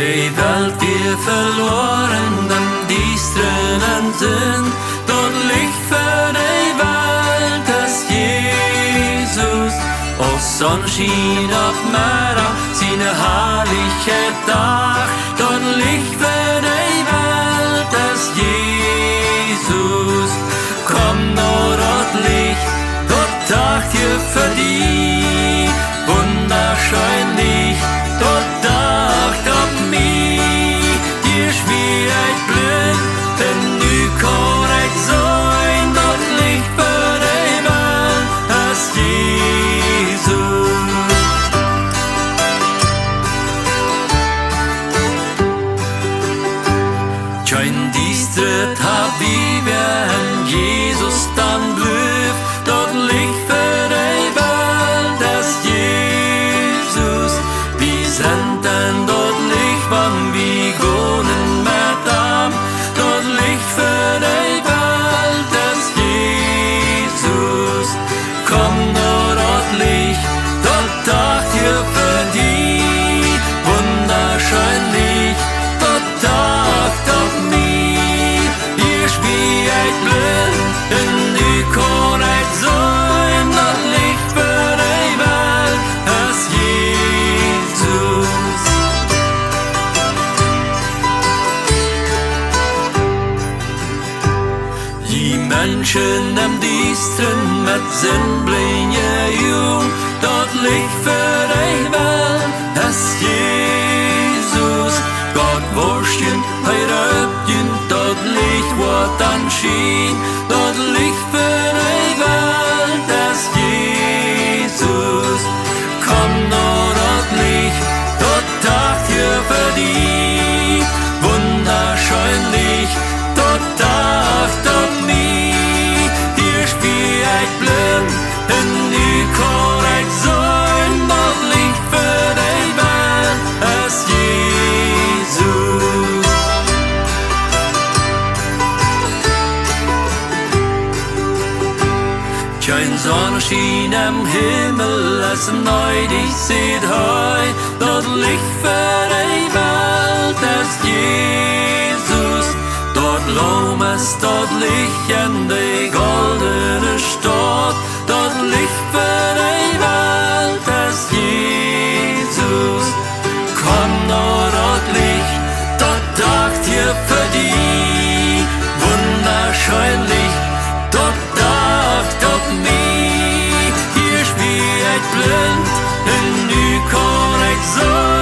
die Welt wir verloren, dann dies drinnen sind, dort Licht für die Welt ist Jesus. O Sonnenschein auf Meer, seine herrliche Tag, dort Licht für die Welt ist Jesus. Komm nur dort Licht, dort Tag hier für dich, wunderschön Licht, dort Tag auf mich, dir Schwierigkeit blüht, denn du korrekt sein, dort Licht für die Welt ist Jesus. Schön dies tritt hab wie wenn Jesus dann blüht, dort Licht für die Welt ist Jesus. Wir sind denn dort Licht, wann wir gehen mit ihm, dort Licht für die Welt ist Jesus. Komm nur dort Licht, dort Tag hier für dich, wunderschön Licht, dort Tag auf mich, ihr Schwierigkeit blüht, denn du korrekt sein, dort Licht für die Welt ist Jesus. Die Menschen im Diestren mit sinnblinde Jung, dort Licht für die Welt ist Jesus. Gott wurschen, heiröpjen, dort Licht wird dann schien, dort Licht für die Welt ist Jesus. Komm nur dort Licht, dort Tag hier für dich, wunderschön Licht, dort Tag auf mich, dir Schwierigkeit blind, denn du korrekt sein, dort Licht für die Welt ist Jesus. Schön Sonnenschein am Himmel, es neu dich sieht heu, dort Licht für die Welt ist Jesus. Dort Lohn ist dort Licht in die goldene Stadt, dort Licht für die Welt ist Jesus. Komm nur dort Licht, dort Tag hier für dich, wunderschön Licht, dort Tag auf mich, hier Schwierigkeit blind, denn du korrekt sein.